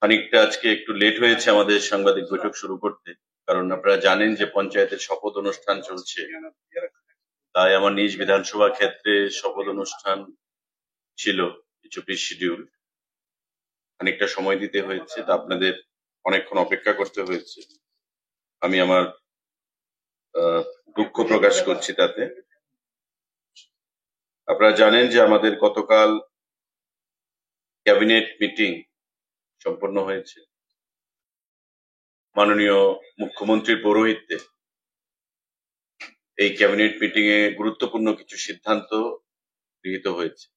খানিকটা আজকে একটু লেট হয়েছে আমাদের সাংবাদিক বৈঠক শুরু করতে, কারণ আপনারা জানেন যে পঞ্চায়েতের শপথ অনুষ্ঠান চলছে। তাই আমার নিজ বিধানসভা ক্ষেত্রে শপথ অনুষ্ঠান ছিল, কিছু শিডিউল, খানিকটা সময় দিতে হয়েছে, তা আপনাদের অনেকক্ষণ অপেক্ষা করতে হয়েছে। আমি আমার দুঃখ প্রকাশ করছি তাতে। আপনারা জানেন যে আমাদের গতকাল ক্যাবিনেট মিটিং সম্পন্ন হয়েছে মাননীয় মুখ্যমন্ত্রীর পৌরোহিত্যে। এই ক্যাবিনেট মিটিং এ গুরুত্বপূর্ণ কিছু সিদ্ধান্ত গৃহীত হয়েছে।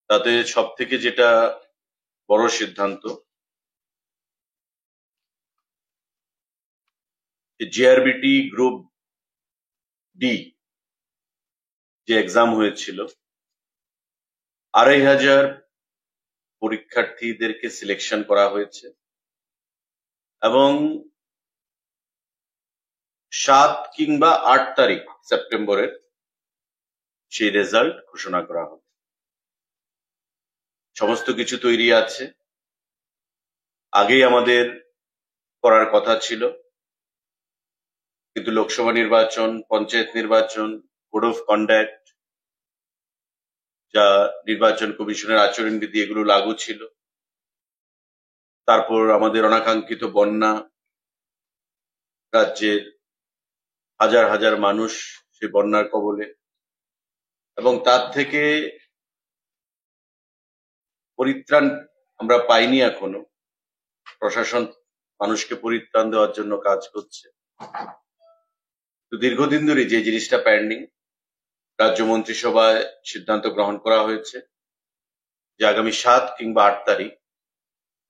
তাতে সব থেকে যেটা বড় সিদ্ধান্ত, জিআরবিটি গ্রুপ ডি যে এক্সাম হয়েছিল, ২,৫০০ পরীক্ষার্থীদেরকে সিলেকশন করা হয়েছে এবং ৭ কিংবা ৮ তারিখ সেপ্টেম্বরের সেই রেজাল্ট ঘোষণা করা হবে। সমস্ত কিছু তৈরি আছে, আগেই আমাদের করার কথা ছিল, কিন্তু লোকসভা নির্বাচন, পঞ্চায়েত নির্বাচন, কোড অফ কন্ডাক্ট, যা নির্বাচন কমিশনের আচরণবিধি, এগুলো লাগু ছিল। তারপর আমাদের অনাকাঙ্ক্ষিত বন্যা, রাজ্যের হাজার হাজার মানুষ সেই বন্যার কবলে, এবং তার থেকে পরিত্রাণ আমরা পাইনি এখনো। প্রশাসন মানুষকে পরিত্রাণ দেওয়ার জন্য কাজ করছে, তো দীর্ঘদিন ধরে যে জিনিসটা পেন্ডিং, রাজ্য মন্ত্রিসভায় সিদ্ধান্ত গ্রহণ করা হয়েছে যে আগামী ৭ কিংবা ৮ তারিখ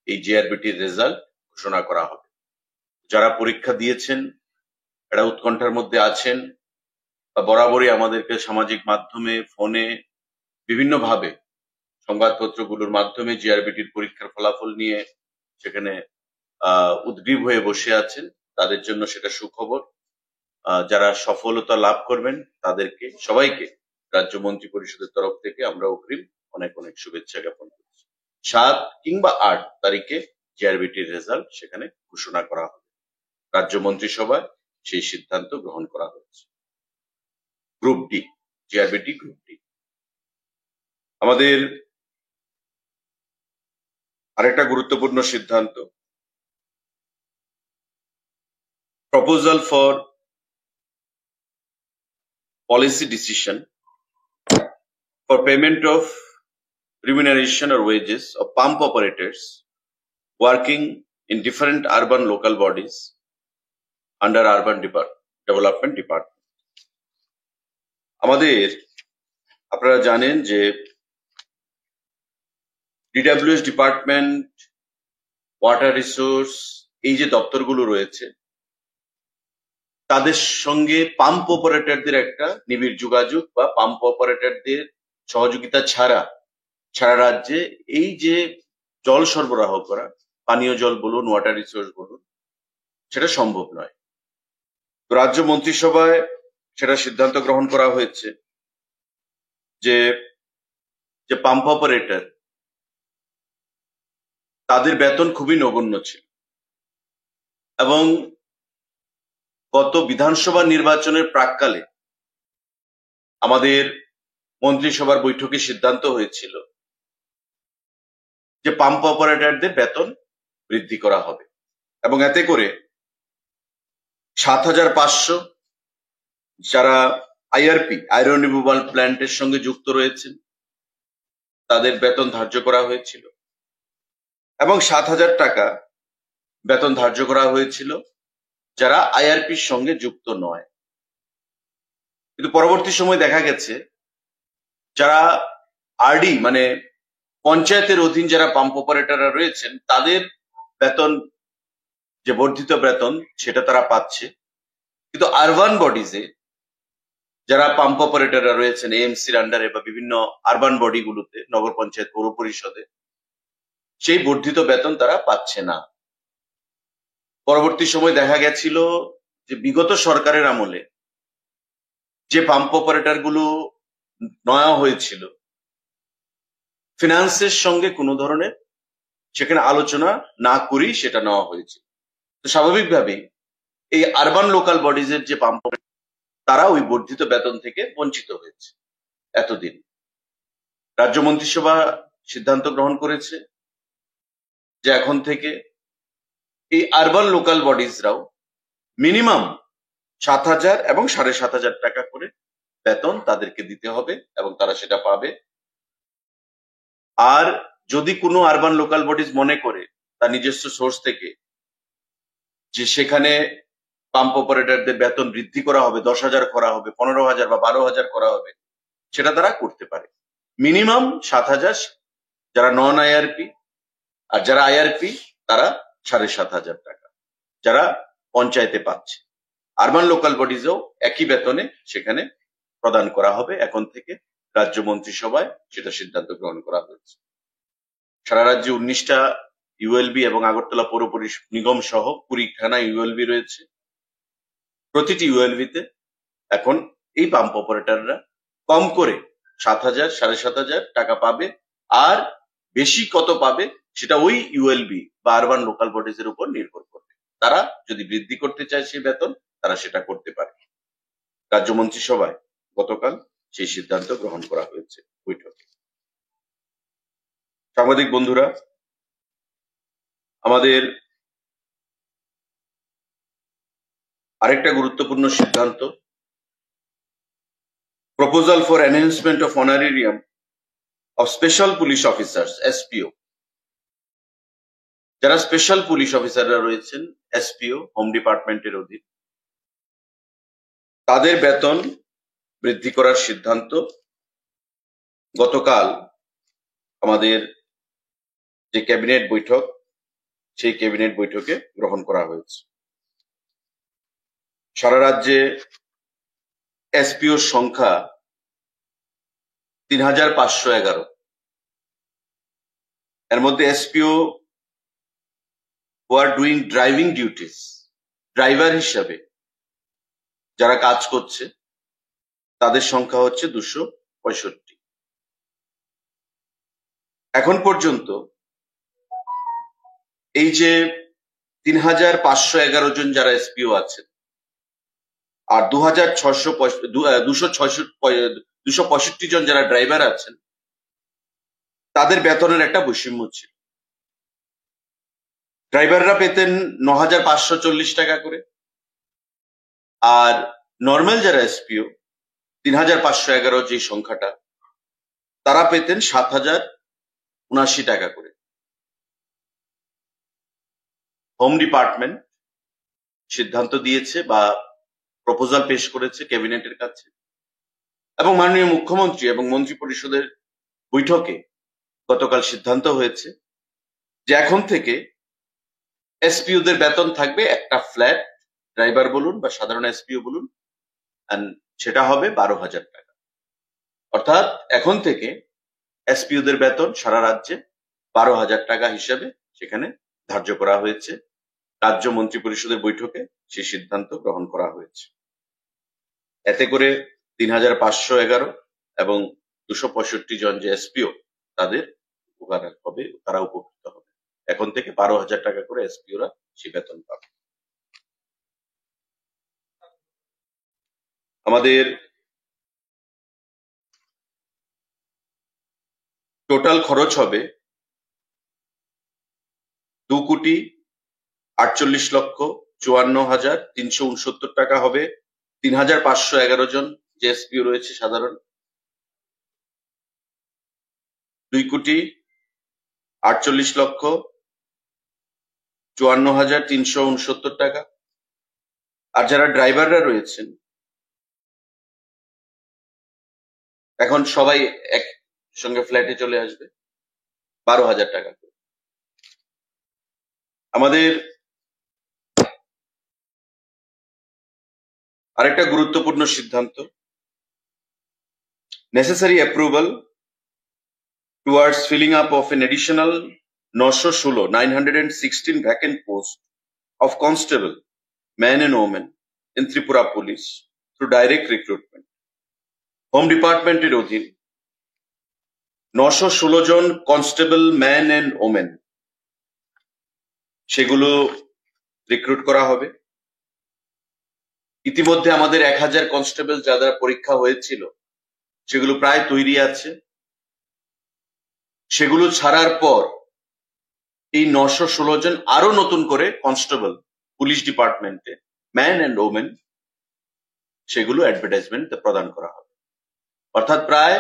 এই জিআরবিটির রেজাল্ট ঘোষণা করা হবে। যারা পরীক্ষা দিয়েছেন, এরা উৎকণ্ঠার মধ্যে আছেন, বা বরাবরই আমাদেরকে সামাজিক মাধ্যমে, ফোনে, বিভিন্নভাবে সংবাদপত্রগুলোর মাধ্যমে জিআরবিটির পরীক্ষার ফলাফল নিয়ে সেখানে উদ্গ্রীব হয়ে বসে আছেন। তাদের জন্য সেটা সুখবর। যারা সফলতা লাভ করবেন তাদেরকে সবাইকে রাজ্য মন্ত্রী পরিষদের তরফ থেকে আমরা অগ্রিম অনেক অনেক শুভেচ্ছা জ্ঞাপন করছি। ৭ কিংবা ৮ তারিখে জিআরবিটির রেজাল্ট সেখানে ঘোষণা করা হবে। রাজ্য মন্ত্রিসভায় সেই সিদ্ধান্ত গ্রহণ করা হয়েছে। Group D, GRBT group D. আমাদের আরেকটা গুরুত্বপূর্ণ সিদ্ধান্ত, proposal for policy decision for payment of remuneration or wages of pump operators working in different urban local bodies under urban development department. আমাদের আপনারা জানেন যে ডিডব্লিউএস ডিপার্টমেন্ট, ওয়াটার রিসোর্স, এই যে দপ্তরগুলো রয়েছে, তাদের সঙ্গে পাম্প অপারেটরদের একটা নিবিড় যোগাযোগ, বা পাম্প অপারেটরদের সহযোগিতা ছাড়া সারা রাজ্যে এই যে জল সরবরাহ করা, পানীয় জল বলুন, ওয়াটার রিসোর্স বলুন, সেটা সম্ভব নয়। তো রাজ্য মন্ত্রিসভায় সেটা সিদ্ধান্ত গ্রহণ করা হয়েছে যে যে পাম্প অপারেটর, তাদের বেতন খুবই নগণ্য ছিল, এবং গত বিধানসভা নির্বাচনের প্রাক্কালে আমাদের মন্ত্রিসভার বৈঠকে সিদ্ধান্ত হয়েছিল যে পাম্প অপারেটরদের বেতন বৃদ্ধি করা হবে, এবং এতে করে ৭৫০০ যারা আইআরপি, আয়রন রিমুভাল প্ল্যান্টের সঙ্গে যুক্ত রয়েছেন, তাদের বেতন ধার্য করা হয়েছিল, এবং ৭,০০০ টাকা বেতন ধার্য করা হয়েছিল যারা আইআরপির সঙ্গে যুক্ত নয়। কিন্তু পরবর্তী সময় দেখা গেছে যারা আরডি মানে পঞ্চায়েতের অধীন যারা পাম্প অপারেটররা রয়েছেন, তাদের বেতন, যে বর্ধিত বেতন, সেটা তারা পাচ্ছে, কিন্তু আরবান বডিজে যারা পাম্প অপারেটররা রয়েছেন এএমসির আন্ডারে বা বিভিন্ন আরবান বডিগুলোতে, নগর পঞ্চায়েত, পৌর পরিষদে, সেই বর্ধিত বেতন তারা পাচ্ছে না। পরবর্তী সময় দেখা গেছিল যে বিগত সরকারের আমলে যে পাম্প অপারেটর গুলো নেওয়া হয়েছিল, ফিনান্সের সঙ্গে কোনো ধরনের সেখানে আলোচনা না করেই সেটা নেওয়া হয়েছে। তো স্বাভাবিকভাবেই এই আরবান লোকাল বডিজ এর যে পাম্প তারা ওই বর্ধিত বেতন থেকে বঞ্চিত হয়েছে এতদিন। রাজ্য মন্ত্রিসভা সিদ্ধান্ত গ্রহণ করেছে যে এখন থেকে এই আরবান লোকাল বডিজরাও মিনিমাম 7,000 এবং 7,500 টাকা করে বেতন তাদেরকে দিতে হবে এবং তারা সেটা পাবে। আর যদি কোনো আরবান লোকাল বডিজ মনে করে তার নিজস্ব সোর্স থেকে যে সেখানে পাম্প অপারেটরদের বেতন বৃদ্ধি করা হবে, 10,000 করা হবে, 15,000 বা 12,000 করা হবে, সেটা তারা করতে পারে। মিনিমাম 7,000 যারা নন আইআরপি, আর যারা আইআরপি তারা 7,500 টাকা যারা পঞ্চায়েতে পাচ্ছে। আরবান লোকাল বডিজেও একই বেতনে সেখানে প্রদান করা হবে এখন থেকে। রাজ্য মন্ত্রিসভায় সেটা সিদ্ধান্ত গ্রহণ করা হয়েছে। সারা রাজ্যে 19টা ইউএলবি এবং আগরতলা পৌর নিগম সহ 20খানা ইউএলবি রয়েছে। প্রতিটি ইউএলবিতে এখন এই পাম্প অপারেটররা কম করে 7,000 7,500 টাকা পাবে। আর বেশি কত পাবে সেটা ওই ইউএলবি বা আরবান লোকাল বডিজ এর উপর নির্ভর করবে। তারা যদি বৃদ্ধি করতে চায় সেই বেতন, তারা সেটা করতে পারে। রাজ্য মন্ত্রিসভায় গতকাল সেই সিদ্ধান্ত গ্রহণ করা হয়েছে বৈঠকে। সাংবাদিক বন্ধুরা, আমাদের আরেকটা গুরুত্বপূর্ণ সিদ্ধান্ত, proposal for enhancement of honorarium of special police officers SPO. যারা স্পেশাল পুলিশ অফিসাররা রয়েছেন এসপিও হোম ডিপার্টমেন্টের অধীন, তাদের বেতন বৃদ্ধি করার সিদ্ধান্ত গতকাল আমাদের যে ক্যাবিনেট বৈঠক, সেই ক্যাবিনেট বৈঠকে গ্রহণ করা হয়েছে। সারা রাজ্যে এসপিওর সংখ্যা 3,511। এর মধ্যে SPO who are doing driving duties, driver হিসাবে যারা কাজ করছে, তাদের সংখ্যা হচ্ছে 265। এখন পর্যন্ত এই যে 3,511 জন যারা এসপিও আছেন আর 265 জন যারা ড্রাইভার আছেন, তাদের বেতনের একটা বৈষম্য ছিল। ড্রাইভাররা পেতেন 9,540 টাকা করে, আর নর্মাল যারা এসপিও 3,511 যে সংখ্যাটা, তারা পেতেন 7,079 টাকা করে। হোম ডিপার্টমেন্ট সিদ্ধান্ত দিয়েছে বা প্রপোজাল পেশ করেছে ক্যাবিনেটের কাছে, এবং মাননীয় মুখ্যমন্ত্রী এবং মন্ত্রী পরিষদের বৈঠকে গতকাল সিদ্ধান্ত হয়েছে যে এখন থেকে এসপিওদের বেতন থাকবে একটা ফ্ল্যাট, ড্রাইভার বলুন বা সাধারণ এসপিও বলুন, সেটা হবে 12,000 টাকা। অর্থাৎ এখন থেকে এসপিওদের বেতন সারা রাজ্যে 12,000 টাকা হিসেবে সেখানে ধার্য করা হয়েছে। রাজ্য মন্ত্রী পরিষদের বৈঠকে সেই সিদ্ধান্ত গ্রহণ করা হয়েছে। এতে করে 3,511 এবং 265 জন যে এসপিও, তাদের উপকার হবে, তারা উপকৃত হবে। এখন থেকে 12,000 টাকা করে এসপিওরা সে বেতন পাবে। আমাদের টোটাল খরচ হবে 2,48,54,369 টাকা হবে। 3,511 জন যে এসপিও রয়েছে সাধারণ, 2,48,54,369 টাকা। আর যারা ড্রাইভাররা রয়েছেন, এখন সবাই একসঙ্গে ফ্ল্যাটে চলে আসবে, 12,000 টাকা। আমাদের আরেকটা গুরুত্বপূর্ণ সিদ্ধান্ত, necessary approval towards filling up of N additional 916 vacant posts of constable, men and women in Tripura Police through direct recruitment. Home ডিপার্টমেন্টের অধীন 916 জন কনস্টেবল, ম্যান এন্ড ওমেন সেগুলো রিক্রুট করা হবে। ইতিমধ্যে আমাদের 1000 কনস্টেবল যাদের পরীক্ষা হয়েছিল সেগুলো প্রায় তৈরি আছে। সেগুলো ছাড়ার পর এই 916 জন আরো নতুন করে কনস্টেবল পুলিশ ডিপার্টমেন্টে ম্যান অ্যান্ড ওমেন সেগুলো অ্যাডভার্টাইজমেন্ট প্রদান করা হবে। অর্থাৎ প্রায়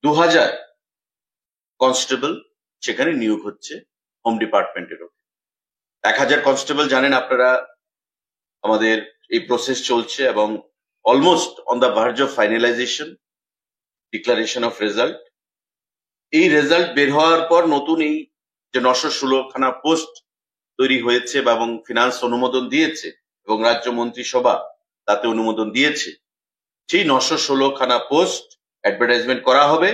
2000 কনস্টেবল সেখানে নিয়োগ হচ্ছে হোম ডিপার্টমেন্টের উপর। 1000 কনস্টেবল জানেন আপনারা, আমাদের এই প্রসেস চলছে এবং almost on the verge of finalisation, declaration of result. এই রেজাল্ট বের হওয়ার পর নতুন এই যে 916 খানা পোস্ট তৈরি হয়েছে এবং ফিনান্স অনুমোদন দিয়েছে এবং রাজ্য মন্ত্রিসভা তাতে অনুমোদন দিয়েছে, সেই 916 খানা পোস্ট অ্যাডভার্টাইজমেন্ট করা হবে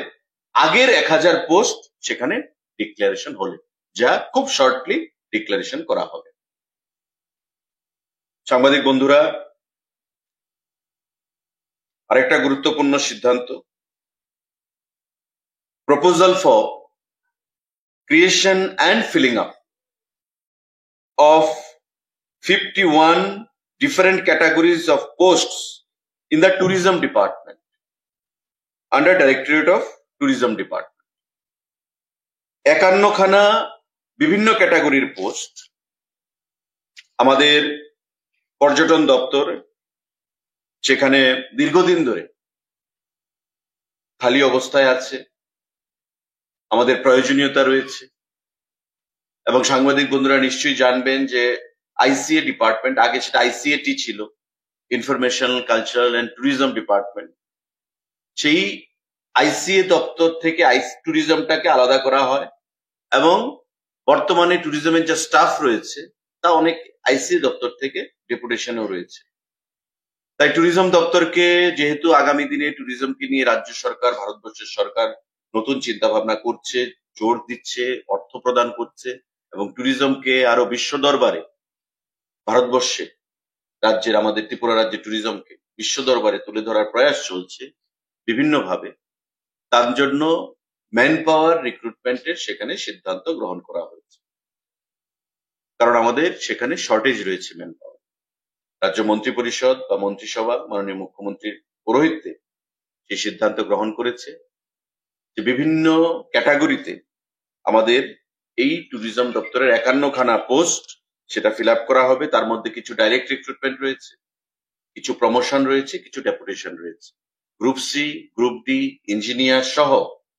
আগের 1000 পোস্ট সেখানে ডিক্লারেশন হলে, যা খুব শর্টলি ডিক্লারেশন করা হবে। সাংবাদিক বন্ধুরা, আরেকটা গুরুত্বপূর্ণ সিদ্ধান্ত, proposal for creation and filling up of 51 different categories of posts in the tourism department under Directorate of Tourism Department. 51 খানা বিভিন্ন ক্যাটাগরির পোস্ট আমাদের পর্যটন দপ্তর সেখানে দীর্ঘদিন ধরে খালি অবস্থায় আছে, আমাদের প্রয়োজনীয়তা রয়েছে। এবং সাংবাদিক বন্ধুরা নিশ্চয়ই জানবেন যে আইসিএ ডিপার্টমেন্ট, আগে সেটা আইসিএটি ছিল, information cultural and tourism department, সেই আইসিএ দপ্তর থেকে ট্যুরিজমটাকে আলাদা করা হয় এবং বর্তমানে ট্যুরিজমের যে স্টাফ রয়েছে তা অনেক আইসিএ দপ্তর থেকে ডেপুটেশনও রয়েছে। তাই ট্যুরিজম দপ্তরকে, যেহেতু আগামী দিনে ট্যুরিজমকে নিয়ে রাজ্য সরকার, ভারতবর্ষের সরকার নতুন চিন্তা ভাবনা করছে, জোর দিচ্ছে, অর্থ প্রদান করছে এবং ট্যুরিজমকে আরো বিশ্ব দরবারে, ভারতবর্ষে রাজ্যের, আমাদের ত্রিপুরা রাজ্যের ট্যুরিজমকে বিশ্ব দরবারে তুলে ধরার প্রয়াস চলছে বিভিন্নভাবে। তার জন্য ম্যান পাওয়ার রিক্রুটমেন্টের সেখানে সিদ্ধান্ত গ্রহণ করা হয়েছে, কারণ আমাদের সেখানে শর্টেজ রয়েছে ম্যান পাওয়ার। রাজ্য মন্ত্রী পরিষদ বা মন্ত্রিসভা মাননীয় মুখ্যমন্ত্রীর পৌরোহিত্যে সেই সিদ্ধান্ত গ্রহণ করেছে যে বিভিন্ন ক্যাটাগরিতে আমাদের এই ট্যুরিজম দপ্তরের 51 খানা পোস্ট সেটা ফিল আপ করা হবে। তার মধ্যে কিছু ডাইরেক্ট রিক্রুটমেন্ট রয়েছে, কিছু প্রমোশন রয়েছে, কিছু ডেপুটেশন রয়েছে। Group C, group D, engineer সহ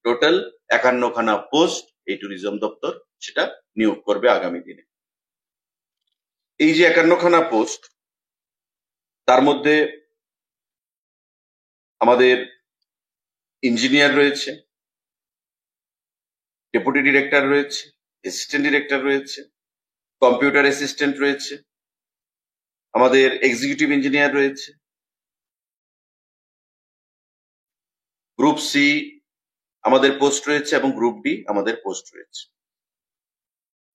টোটাল 51 খানা পোস্ট এই ট্যুরিজম দপ্তর সেটা নিয়োগ করবে আগামী দিনে। এই যে 51 খানা পোস্ট, তার মধ্যে আমাদের ইঞ্জিনিয়ার রয়েছে, ডেপুটি ডিরেক্টর রয়েছে, অ্যাসিস্ট্যান্ট ডিরেক্টর রয়েছে, কম্পিউটার অ্যাসিস্ট্যান্ট রয়েছে, আমাদের এক্সিকিউটিভ ইঞ্জিনিয়ার রয়েছে। গ্রুপ সি আমাদের পোস্ট রয়েছে এবং গ্রুপ ডি আমাদের পোস্ট রয়েছে।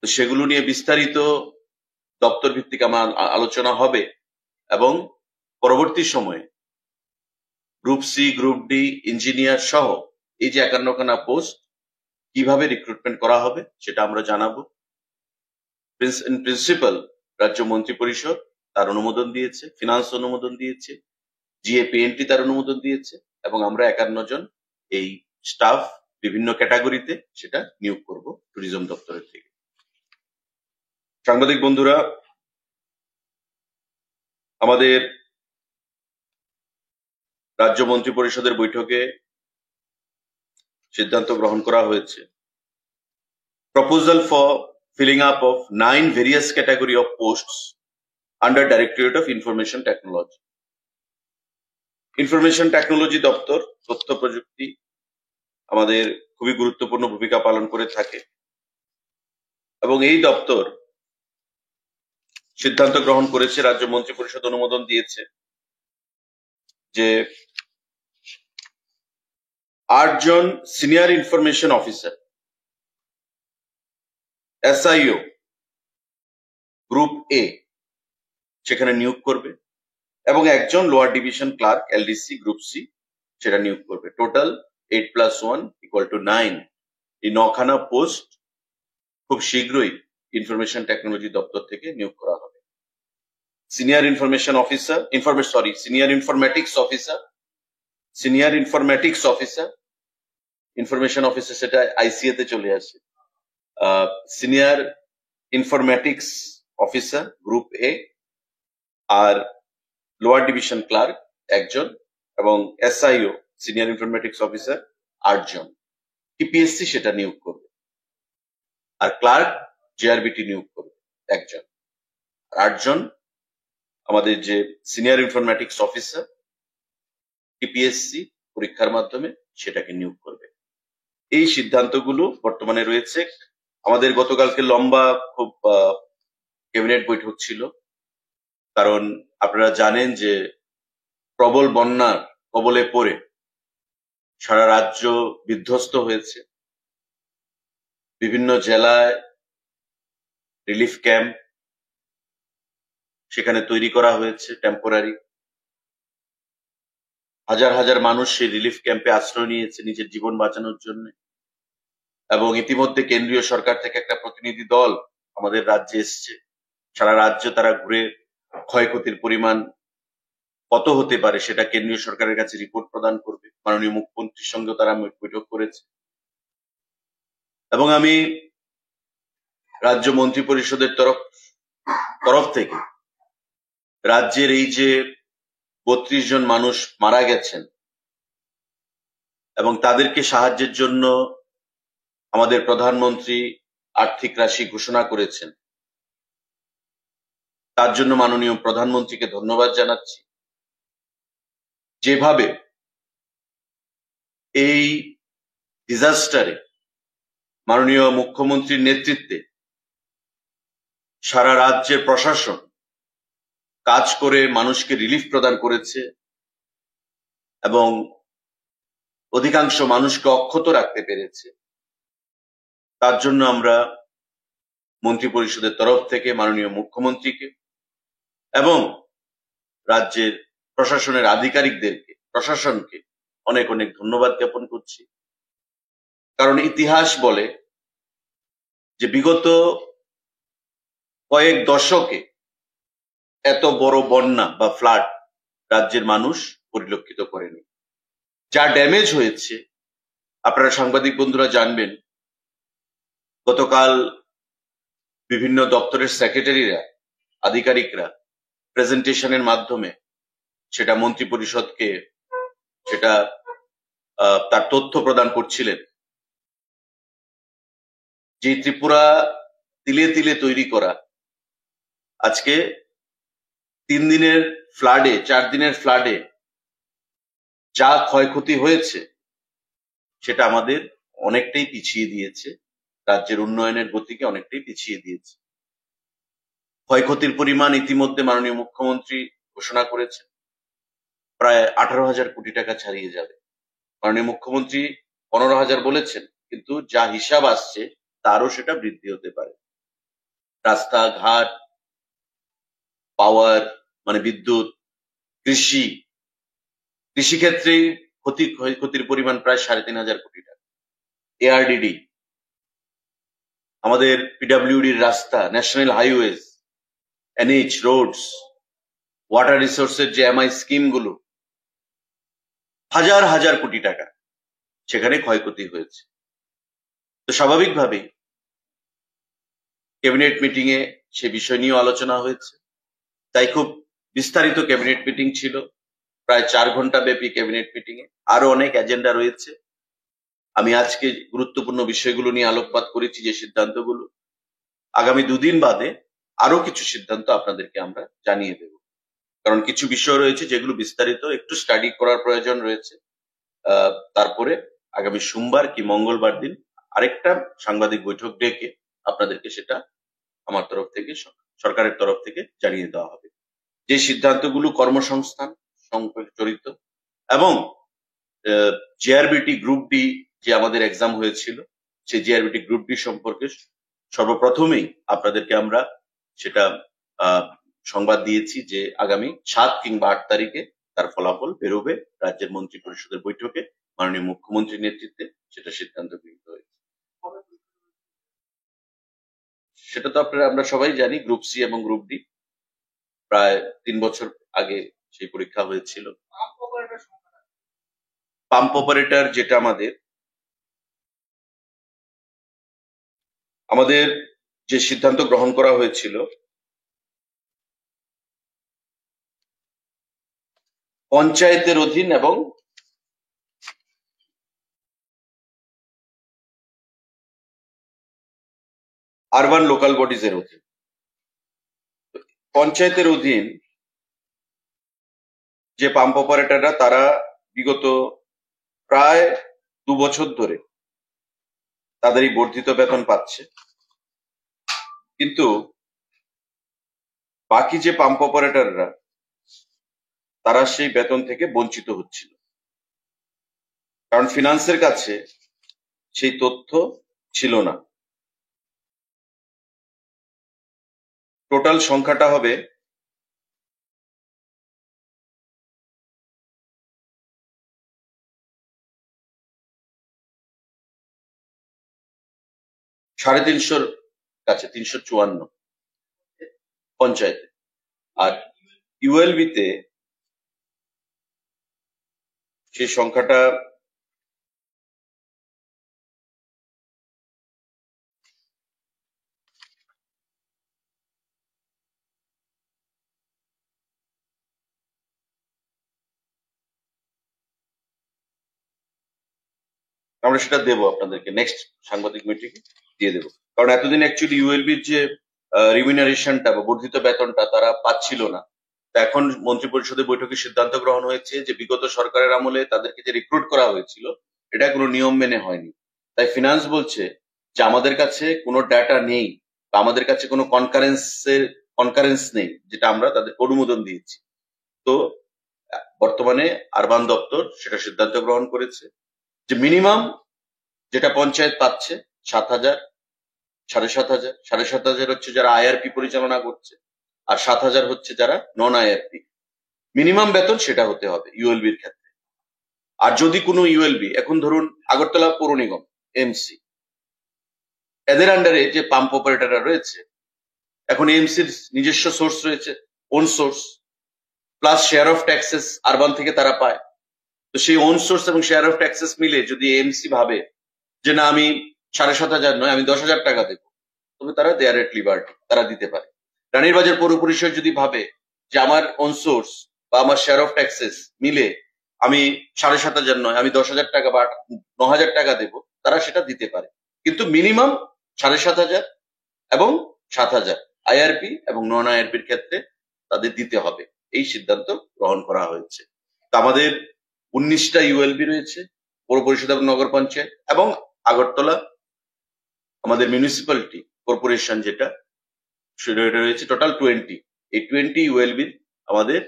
তো সেগুলো নিয়ে বিস্তারিত দপ্তর ভিত্তিক আমার আলোচনা হবে এবং পরবর্তী সময়ে group C, group D, engineer সহ এই যে 51 খানা পোস্ট কিভাবে রিক্রুটমেন্ট করা হবে সেটা আমরা জানাবো। ইন প্রিন্সিপাল রাজ্য মন্ত্রী পরিষদ তার অনুমোদন দিয়েছে, ফিনান্স অনুমোদন দিয়েছে, জিএপিএনটি তার অনুমোদন দিয়েছে এবং আমরা 51 জন এই স্টাফ বিভিন্ন ক্যাটাগরিতে সেটা নিয়োগ করব ট্যুরিজম দপ্তরের থেকে। সাংবাদিক বন্ধুরা, আমাদের রাজ্য মন্ত্রী পরিষদের বৈঠকে সিদ্ধান্ত গ্রহণ করা হয়েছে proposal for filling up of 9 various category of posts under Directorate of Information Technology. Information technology দপ্তর, তথ্য প্রযুক্তি আমাদের খুবই গুরুত্বপূর্ণ ভূমিকা পালন করে থাকে এবং এই দপ্তর সিদ্ধান্ত গ্রহণ করেছে, রাজ্য মন্ত্রী পরিষদ অনুমোদন দিয়েছে যে 8 জন senior information officer SIO group A সেখানে নিয়োগ করবে এবং একজন lower division clerk LDC group C সেটা নিয়োগ করবে। টোটাল 8+1 = 9। এই 9 খানা পোস্ট খুব শীঘ্রই ইনফরমেশন টেকনোলজি দপ্তর থেকে নিয়োগ করা হবে। Senior information officer senior informatics officer information officer সেটা আইসিএ তে চলে আসে। Senior informatics officer group A, আর লোয়ার ডিভিশন ক্লার্ক একজন, এবং এসআইও সিনিয়র ইনফরমেটিক্স অফিসার 8 জন। টিপিএসসি সেটা নিয়োগ করবে, আর ক্লার্ক জেআরবিটি নিয়োগ করবে একজন। 8 জন আমাদের যে সিনিয়র ইনফরমেটিক্স অফিসার টিপিএসসি পরীক্ষার মাধ্যমে সেটাকে নিয়োগ করবে। এই সিদ্ধান্তগুলো বর্তমানে রয়েছে। আমাদের গতকালকে লম্বা খুব ক্যাবিনেট বৈঠক ছিল, কারণ আপনারা জানেন যে প্রবল বন্যার কবলে পড়ে সারা রাজ্য বিধ্বস্ত হয়েছে। বিভিন্ন জেলায় রিলিফ ক্যাম্প সেখানে তৈরি করা হয়েছে টেম্পোরারি। হাজার হাজার মানুষ সেই রিলিফ ক্যাম্পে আশ্রয় নিয়েছে নিজের জীবন বাঁচানোর জন্য, এবং ইতিমধ্যে কেন্দ্রীয় সরকার থেকে একটা প্রতিনিধি দল আমাদের রাজ্যে এসছে। সারা রাজ্য তারা ঘুরে ক্ষয়ক্ষতির পরিমাণ কত হতে পারে সেটা কেন্দ্রীয় সরকারের কাছে রিপোর্ট প্রদান করবে। মাননীয় মুখ্যমন্ত্রীর সঙ্গে তারা বৈঠক করেছে, এবং আমি রাজ্য মন্ত্রী পরিষদের তরফ থেকে রাজ্যের এই যে 32 জন মানুষ মারা গেছেন এবং তাদেরকে সাহায্যের জন্য আমাদের প্রধানমন্ত্রী আর্থিক রাশি ঘোষণা করেছেন, তার জন্য মাননীয় প্রধানমন্ত্রীকে ধন্যবাদ জানাচ্ছি। যেভাবে এই ডিজাস্টারে মাননীয় মুখ্যমন্ত্রীর নেতৃত্বে সারা রাজ্যের প্রশাসন কাজ করে মানুষকে রিলিফ প্রদান করেছে এবং অধিকাংশ মানুষকে অক্ষত রাখতে পেরেছে, তার জন্য আমরা মন্ত্রী পরিষদের তরফ থেকে মাননীয় মুখ্যমন্ত্রীকে এবং রাজ্যের প্রশাসনের আধিকারিকদেরকে, প্রশাসনকে অনেক অনেক ধন্যবাদ জ্ঞাপন করছি। কারণ ইতিহাস বলে যে বিগত কয়েক দশকে এত বড় বন্যা বা ফ্লাড রাজ্যের মানুষ পরিলক্ষিত করেনি। যা ড্যামেজ হয়েছে আপনারা সাংবাদিক বন্ধুরা জানবেন। গতকাল বিভিন্ন দপ্তরের সেক্রেটারিরা, আধিকারিকরা প্রেজেন্টেশনের মাধ্যমে সেটা মন্ত্রী পরিষদকে সেটা তার তথ্য প্রদান করছিলেন। যে ত্রিপুরা তিলে তিলে তৈরি করা আজকে 3 দিনের ফ্লাডে, 4 দিনের ফ্লাডে যা ক্ষয়ক্ষতি হয়েছে সেটা আমাদের অনেকটাই পিছিয়ে দিয়েছে, রাজ্যের উন্নয়নের গতিকে অনেকটাই পিছিয়ে দিয়েছে। ক্ষয়ক্ষতির পরিমাণ ইতিমধ্যে মাননীয় মুখ্যমন্ত্রী ঘোষণা করেছেন, প্রায় 18,000 কোটি টাকা ছাড়িয়ে যাবে। মাননীয় মুখ্যমন্ত্রী 15,000 বলেছেন, কিন্তু যা হিসাব আসছে তারও সেটা বৃদ্ধি হতে পারে। রাস্তাঘাট, পাওয়ার মানে বিদ্যুৎ, কৃষিক্ষেত্রে ক্ষয়ক্ষতির পরিমাণ প্রায় 3,500 কোটি টাকা। এআরডিডি, আমাদের পিডব্লিউডির রাস্তা, national highways, NH roads, water রিসোর্সের যে এমআই স্কিমগুলো, হাজার হাজার কোটি টাকা সেখানে ক্ষয়ক্ষতি হয়েছে। তো স্বাভাবিকভাবেই ক্যাবিনেট মিটিং এ সে বিষয় নিয়ে আলোচনা হয়েছে। তাই খুব বিস্তারিত ক্যাবিনেট মিটিং ছিল, প্রায় 4 ঘন্টা ব্যাপী ক্যাবিনেট মিটিং এ আরো অনেক এজেন্ডা রয়েছে। আমি আজকে গুরুত্বপূর্ণ বিষয়গুলো নিয়ে আলোকপাত করেছি, যে সিদ্ধান্তগুলো আগামী 2 দিন বাদে আরো কিছু সিদ্ধান্ত আপনাদেরকে আমরা জানিয়ে দেব। কারণ কিছু বিষয় রয়েছে যেগুলো বিস্তারিত একটু স্টাডি করার প্রয়োজন রয়েছে। তারপরে আগামী সোমবার কি মঙ্গলবার দিন আরেকটা সাংবাদিক বৈঠক ডেকে আপনাদেরকে সেটা আমার তরফ থেকে, সরকারের তরফ থেকে জানিয়ে দেওয়া হবে। যে সিদ্ধান্তগুলো কর্মসংস্থান সঙ্গে জড়িত এবং জেআরবিটি গ্রুপ ডি যে আমাদের এক্সাম হয়েছিল, সেই জেআরবিটি গ্রুপ ডি সম্পর্কে সর্বপ্রথমেই আপনাদেরকে আমরা সেটা সংবাদ দিয়েছি যে আগামী 7 কিংবা 8 তারিখে তার ফলাফল বেরোবে। রাজ্যের মন্ত্রী পরিষদের বৈঠকে মাননীয় মুখ্যমন্ত্রীর নেতৃত্বে সেটা সিদ্ধান্ত গৃহীত হয়েছে। সেটা তো আমরা সবাই জানি, গ্রুপ সি এবং গ্রুপ ডি প্রায় 3 বছর আগে সেই পরীক্ষা হয়েছিল। পাম্প অপারেটর যেটা আমাদের যে সিদ্ধান্ত গ্রহণ করা হয়েছিল, পঞ্চায়েতের অধীন এবং আরবান লোকাল বডিজ এর অধীন। পঞ্চায়েতের অধীন যে পাম্প অপারেটররা, তারা বিগত প্রায় 2 বছর ধরে তাদের এই বর্ধিত বেতন পাচ্ছে, কিন্তু বাকি যে পাম্প অপারেটররা তারা সেই বেতন থেকে বঞ্চিত হচ্ছিল, কারণ ফিনান্সের কাছে সেই তথ্য ছিল না। টোটাল সংখ্যাটা হবে 350 কাছে, 354 পঞ্চায়েতে। আর ইউএলবি তে সেই সংখ্যাটা আমরা সেটা দেবো আপনাদেরকে, নেক্সট সাংবাদিক মিটিংয়ে দিয়ে দেবো। কারণ এতদিন অ্যাকচুয়ালি ইউএলবির যে রিমিনারেশনটা বা বর্ধিত বেতনটা তারা পাচ্ছিল না। তা এখন মন্ত্রিপরিষদের বৈঠকে সিদ্ধান্ত গ্রহণ হয়েছে যে বিগত সরকারের আমলে তাদেরকে যে রিক্রুট করা হয়েছিল এটা কোনো নিয়ম মেনে হয়নি। তাই ফিনান্স বলছে যে আমাদের কাছে কোনো ডাটা নেই বা আমাদের কাছে কোনো কনকারেন্স নেই, যেটা আমরা তাদের অনুমোদন দিয়েছি। তো বর্তমানে আরবান দপ্তর সেটা সিদ্ধান্ত গ্রহণ করেছে যে মিনিমাম যেটা পঞ্চায়েত পাচ্ছে 7,000, 7,500, 7,500 হচ্ছে যারা আইআরপি পরিচালনা করছে, আর 7,000 হচ্ছে যারা নন আইআরপি। মিনিমাম বেতন সেটা হতে হবে ইউএলবির ক্ষেত্রে। আর যদি কোনো ইউএলবি, এখন ধরুন আগরতলা পৌর নিগম এমসি, এদের আন্ডারে যে পাম্প অপারেটররা রয়েছে, এখন এমসির নিজস্ব সোর্স রয়েছে, on source, plus share of taxes urban থেকে তারা পায়। তো সেই ওন সোর্স এবং শেয়ার অফ ট্যাক্সেস মিলে যদি এমসি ভাবে যে না আমি 7,500 নয় আমি 10,000 টাকা দেবো, তবে তারা দেয়ার এট লিবার্টি, তারা দিতে পারে। রানীর বাজার পৌর পরিষদ যদি ভাবে যে আমার ওন সোর্স বা আমার শেয়ার অফ ট্যাক্সেস মিলে আমি 7,500 নয় আমি 10,000 টাকা বা 9,000 টাকা দেবো, তারা সেটা দিতে পারে। কিন্তু মিনিমাম 7,500 এবং 7,000 আইআরপি এবং নন আইআরপির ক্ষেত্রে তাদের দিতে হবে, এই সিদ্ধান্ত গ্রহণ করা হয়েছে। তো আমাদের 19টা ইউএলবি রয়েছে, পৌর পরিষদ এবং নগর পঞ্চায়েত, এবং আগরতলা আমাদের মিউনিসিপ্যালিটি কর্পোরেশন যেটা সেটা রয়েছে, টোটাল 20। এই 20 ইউএলবির আমাদের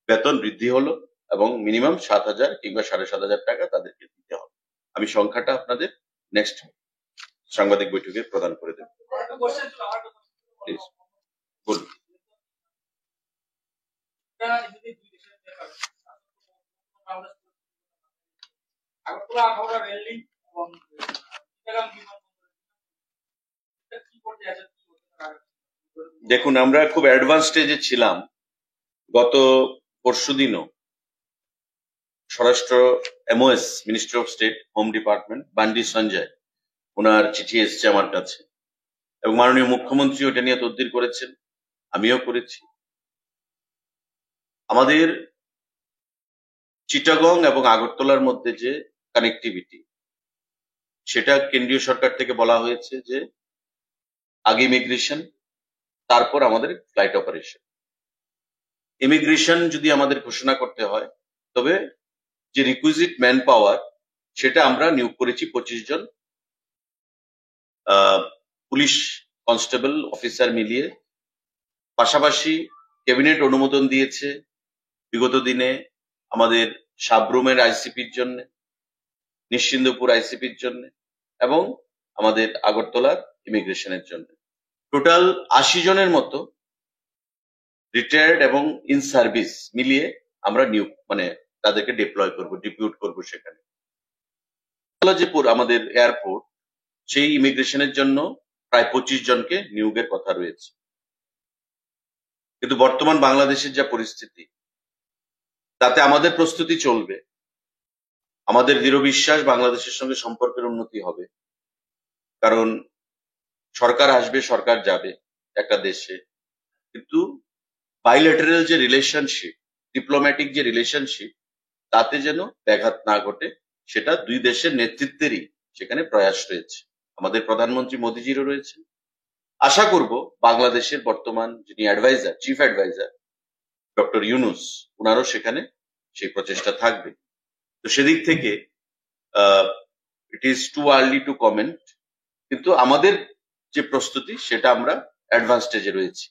বেতন বৃদ্ধি হলো এবং মিনিমাম 7,000 কিংবা 7,500 টাকা তাদেরকে দিতে হবে। আমি সংখ্যাটা আপনাদের নেক্সট সাংবাদিক বৈঠকে প্রদান করে দেব। প্লিজ বলুন। দেখুন, আমরা খুব অ্যাডভান্স স্টেজে ছিলাম। গত পরশুদিনও স্বরাষ্ট্র MOS, ministry of state, home department, Bandi Sanjay, ওনার চিঠি এসছে আমার কাছে এবং মাননীয় মুখ্যমন্ত্রী ওটা নিয়ে তদবির করেছেন, আমিও করেছি। আমাদের চিটাগং এবং আগরতলার মধ্যে যে কানেক্টিভিটি, সেটা কেন্দ্রীয় সরকার থেকে বলা হয়েছে যে আগে ইমিগ্রেশন, তারপর আমাদের ফ্লাইট অপারেশন। ইমিগ্রেশন যদি আমাদের ঘোষণা করতে হয়, তবে যে রিকুইজিট ম্যান পাওয়ার সেটা আমরা নিয়োগ করেছি 25 জন পুলিশ কনস্টেবল অফিসার মিলিয়ে। পাশাপাশি ক্যাবিনেট অনুমোদন দিয়েছে বিগত দিনে আমাদের সাবরুমের আইসিপির জন্য, নিশ্চিন্দপুর আইসিপির জন্য এবং আমাদের আগরতলার ইমিগ্রেশনের জন্য। টোটাল 80 জনের মতো রিটায়ার্ড এবং ইন সার্ভিস মিলিয়ে আমরা নিয়োগ তাদেরকে ডিপ্লয় করবো, ডিপিউট করবো সেখানে। যে আমাদের এয়ারপোর্ট, সেই ইমিগ্রেশনের জন্য প্রায় 25 জনকে নিয়োগের কথা রয়েছে। কিন্তু বর্তমান বাংলাদেশের যা পরিস্থিতি, তাতে আমাদের প্রস্তুতি চলবে। আমাদের দৃঢ় বিশ্বাস বাংলাদেশের সঙ্গে সম্পর্কের উন্নতি হবে, কারণ সরকার আসবে, সরকার যাবে একটা দেশে, কিন্তু বাইল্যাটারাল যে রিলেশনশিপ, ডিপ্লোম্যাটিক যে রিলেশনশিপ, তাতে যেন ব্যাঘাত না ঘটে, সেটা দুই দেশের নেতৃত্বেরই সেখানে প্রয়াস রয়েছে। আমাদের প্রধানমন্ত্রী মোদিজিরও রয়েছে। আশা করব বাংলাদেশের বর্তমান যিনি adviser, chief adviser doctor Yunus, ওনারও সেখানে সেই প্রচেষ্টা থাকবে। তো সেদিক থেকে it is too early to comment, কিন্তু আমাদের যে প্রস্তুতি সেটা আমরা অ্যাডভান্স স্টেজে রয়েছি।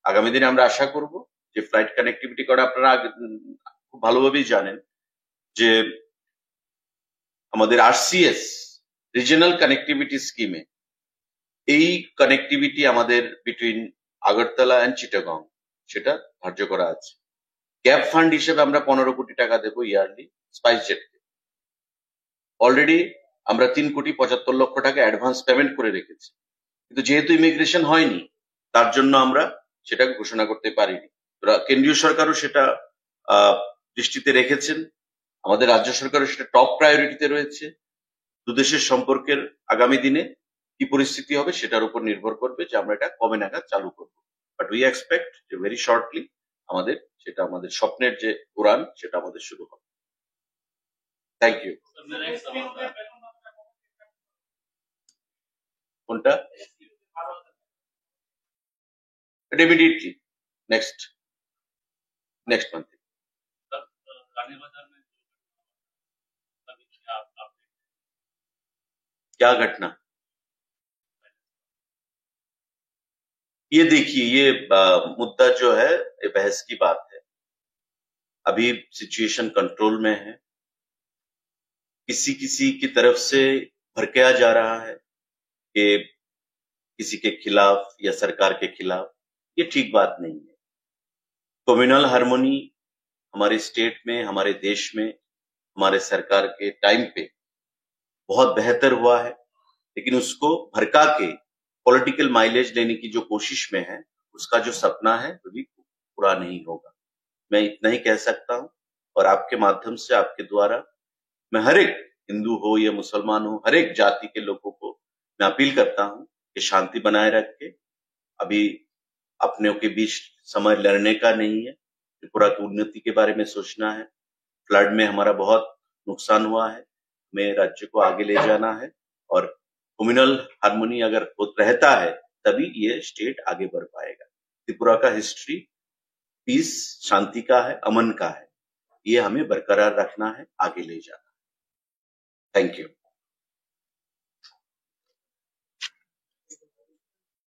আগামী দিনে আমরা আশা করব যে ফ্লাইট কানেক্টিভিটি করা, আপনারা খুব ভালোভাবেই জানেন যে আমাদের আরসিএস রিজিয়নাল কানেক্টিভিটি স্কিমে এই কানেক্টিভিটি আমাদের বিটুইন আগরতলা অ্যান্ড চিটাগং সেটা ধার্য করা আছে। গ্যাপ ফান্ড হিসেবে আমরা 15 কোটি টাকা দেবো ইয়ারলি স্পাইস জেটকে। অলরেডি আমরা 3,75,00,000 টাকা অ্যাডভান্স পেমেন্ট করে রেখেছি, কিন্তু যেহেতু ইমিগ্রেশন হয়নি তার জন্য আমরা সেটা ঘোষণা করতে পারিনি। কেন্দ্রীয় সরকারও সেটা দৃষ্টিতে রেখেছেন, আমাদের রাজ্য সরকারও সেটা টপ প্রায়োরিটিতে রয়েছে। দুদেশের সম্পর্কের আগামী দিনে কি পরিস্থিতি হবে সেটার উপর নির্ভর করবে যে আমরা এটা কবে নাগাদ চালু করবো। বাট উই এক্সপেক্ট যে ভেরি শর্টলি আমাদের স্বপ্নের যে উড়ান সেটা আমাদের শুরু হবে। Thank you. কোনটা? Immediately next month. क्या घटना? ये देखिए, ये मुद्दा जो है ये बहस की बात है। अभी सिचुएशन कंट्रोल में है। किसी की तरफ से भड़काया जा रहा है कि किसी के खिलाफ या सरकार के खिलाफ, ये ठीक बात नहीं है। कम्युनल हार्मोनी हमारे स्टेट में, हमारे देश में, हमारे सरकार के टाइम पे बहुत बेहतर हुआ है, लेकिन उसको भड़का के पॉलिटिकल माइलेज लेने की जो कोशिश में है, उसका जो सपना है वो भी पूरा नहीं होगा। मैं इतना ही कह सकता हूं, और आपके माध्यम से, आपके द्वारा मैं हर एक हिंदू हो या मुसलमान हो, हर एक जाति के लोगों को मैं अपील करता हूं कि शांति बनाए रख के, अभी अपने के बीच समय लड़ने का नहीं है, त्रिपुरा की उन्नति के बारे में सोचना है। फ्लड में हमारा बहुत नुकसान हुआ है, हमें राज्य को आगे ले जाना है, और कम्युनल हार्मोनी अगर रहता है तभी ये स्टेट आगे बढ़ पाएगा। त्रिपुरा का हिस्ट्री पीस, शांति का है, अमन का है, ये हमें बरकरार रखना है, आगे ले जाना है। Thank you.